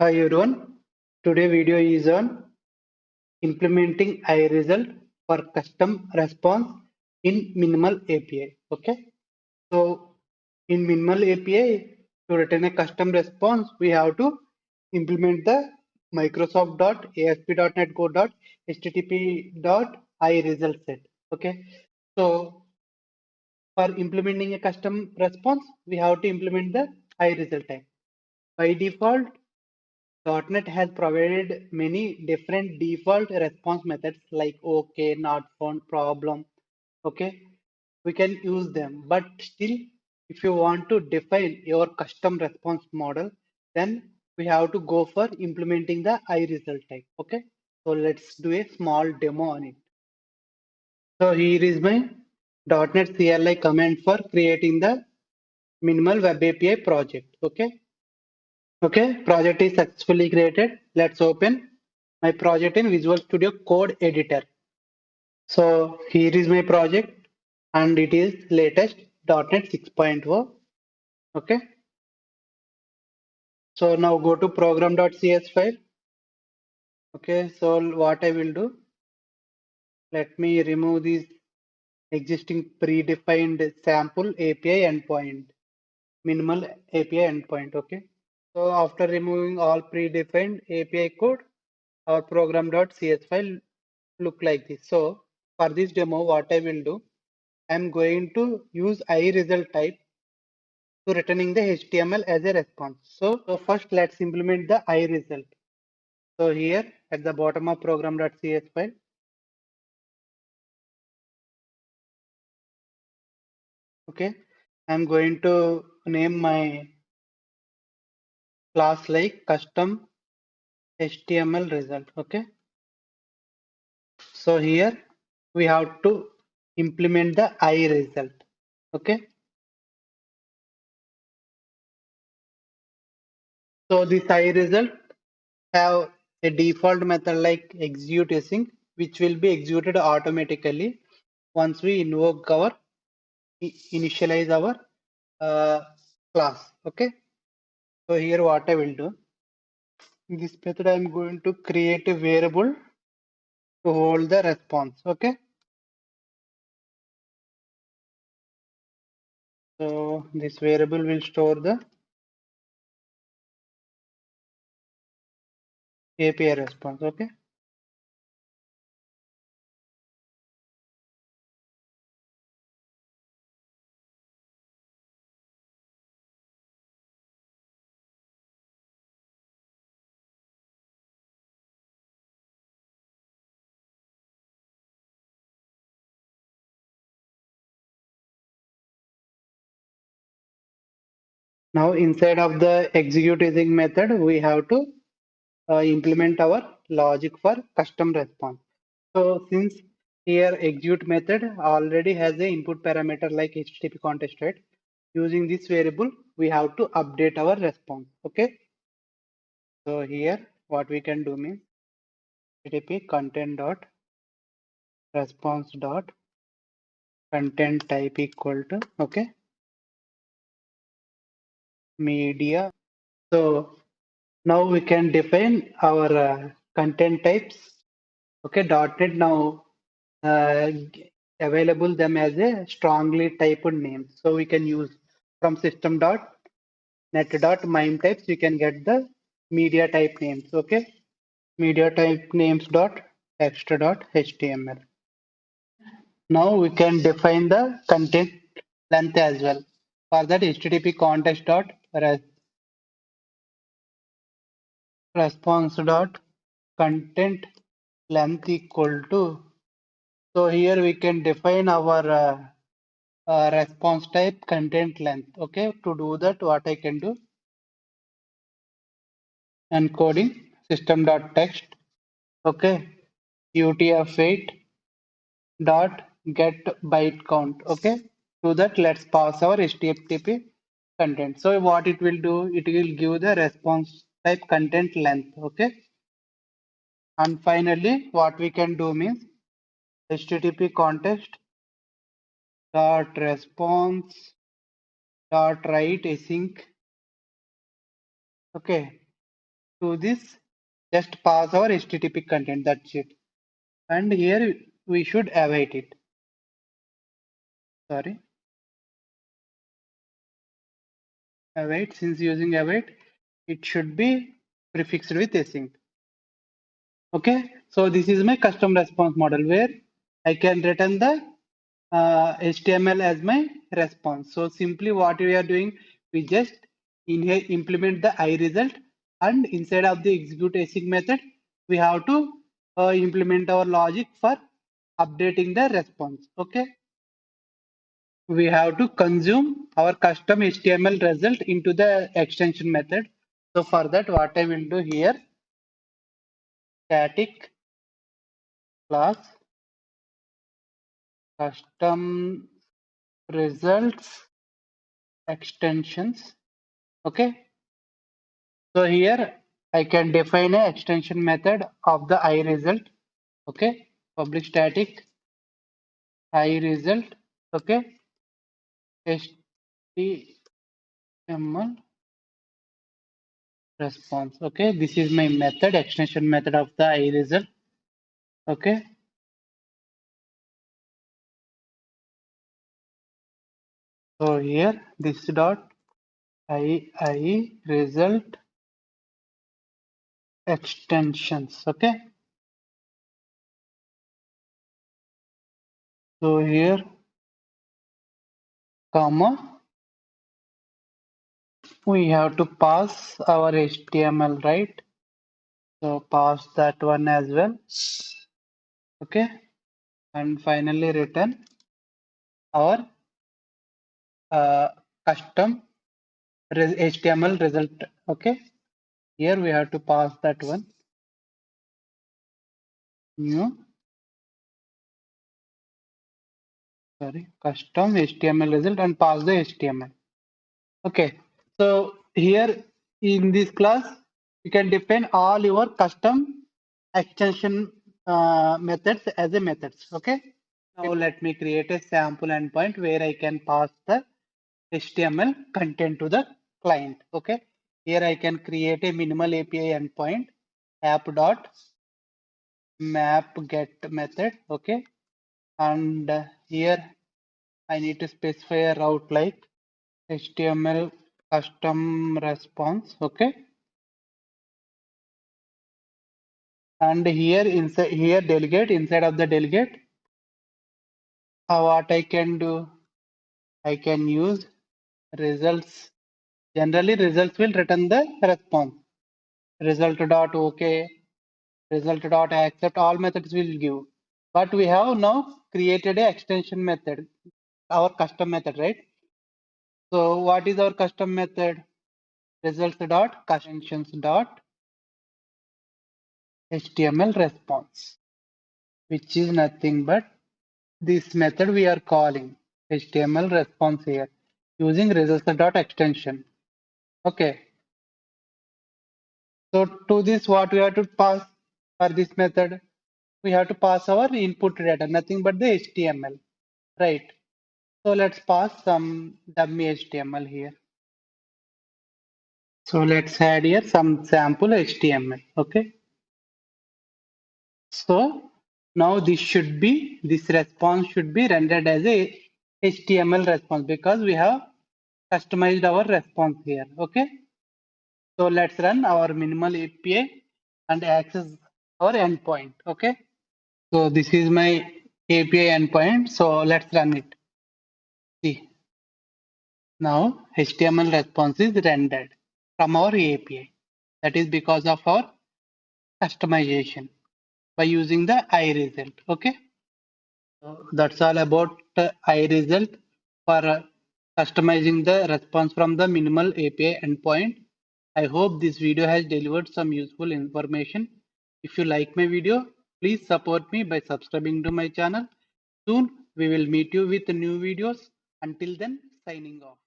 Hi everyone. Today video is on implementing iResult for custom response in Minimal API. Okay. So in Minimal API, to return a custom response, we have to implement the Microsoft.ASP.NET Code.http.iResult set. Okay. So for implementing a custom response, we have to implement the iResult type. By default, .NET has provided many different default response methods like OK, not found, problem. Okay, we can use them, but still, if you want to define your custom response model, then we have to go for implementing the iResult type. Okay, so let's do a small demo on it. So here is my .NET CLI command for creating the minimal web API project. Okay, project is successfully created. Let's open my project in Visual Studio Code Editor. So here is my project and it is latest .NET 6.0. Okay, so now go to program.cs file. Okay, so what I will do, let me remove this existing predefined sample API endpoint, minimal API endpoint. Okay, so after removing all predefined API code, our program.cs file look like this. So for this demo, what I will do, I'm going to use iResult type to returning the HTML as a response. So first let's implement the iResult. So here at the bottom of program.cs file, okay, I'm going to name my class like custom HTML result. Okay, so here we have to implement the iResult. Okay, so this iResult have a default method like execute async, which will be executed automatically once we invoke our initialize our class. Okay, so here what I will do, in this method I am going to create a variable to hold the response. Okay, so this variable will store the API response. Okay, now inside of the execute async method we have to implement our logic for custom response. So since here execute method already has a input parameter like HTTP context, right? Using this variable, we have to update our response. Okay. So here what we can do means HTTP content dot response dot content type equal to, okay, media. So now we can define our content types. Okay, .NET now available them as a strongly typed name. So we can use from system dot net dot mime types. We can get the media type names. Okay, media type names dot extra dot html. Now we can define the content length as well. For that, http context dot response dot content length equal to. So here we can define our response type content length. Okay, to do that, what I can do, encoding system dot text. Okay, utf-8 dot get byte count. Okay, to that let's pass our http content. So what it will do, it will give the response type content length. Okay, and finally what we can do means http context dot response dot write async. Okay, to this, just pass our HTTP content, that's it. And here we should await it. Sorry, await, since using await, it should be prefixed with async. Okay, so this is my custom response model where I can return the HTML as my response. So simply what we are doing, we just in here implement the iResult, and inside of the execute async method, we have to implement our logic for updating the response. Okay, we have to consume our custom HTML result into the extension method. So for that, what I will do here, static class custom results extensions. Okay, so here I can define a extension method of the iResult. Okay, public static iResult. Okay, HTML response. Okay, this is my method, extension method of the iResult. Okay, so here this dot I result extensions. Okay, so here comma we have to pass our HTML, right? So pass that one as well. Okay, and finally return our uh, custom HTML result. Okay, here we have to pass that one new, sorry, custom HTML result and pass the HTML. Okay, so here in this class you can define all your custom extension methods as a methods. Okay, now let me create a sample endpoint where I can pass the HTML content to the client. Okay, here I can create a minimal API endpoint app dot map get method. Okay, and here I need to specify a route like HTML custom response. Okay, and here inside here delegate, inside of the delegate, what I can do, I can use results. Generally results will return the response. Result dot OK, result dot accept, all methods will give. But we have now created a extension method, our custom method, right? So what is our custom method? Results dot extensions dot HTML response, which is nothing but this method we are calling HTML response here using results dot extension. Okay, so to this what we have to pass for this method, we have to pass our input data, nothing but the HTML, right? So let's pass some dummy HTML here. So let's add here some sample HTML. Okay. So now this response should be rendered as a HTML response because we have customized our response here. Okay. So let's run our minimal API and access our endpoint. Okay. So this is my API endpoint. So let's run it. See, now HTML response is rendered from our API. That is because of our customization by using the iResult. Okay. So that's all about iResult for customizing the response from the minimal API endpoint. I hope this video has delivered some useful information. If you like my video, please support me by subscribing to my channel. Soon we will meet you with new videos. Until then, signing off.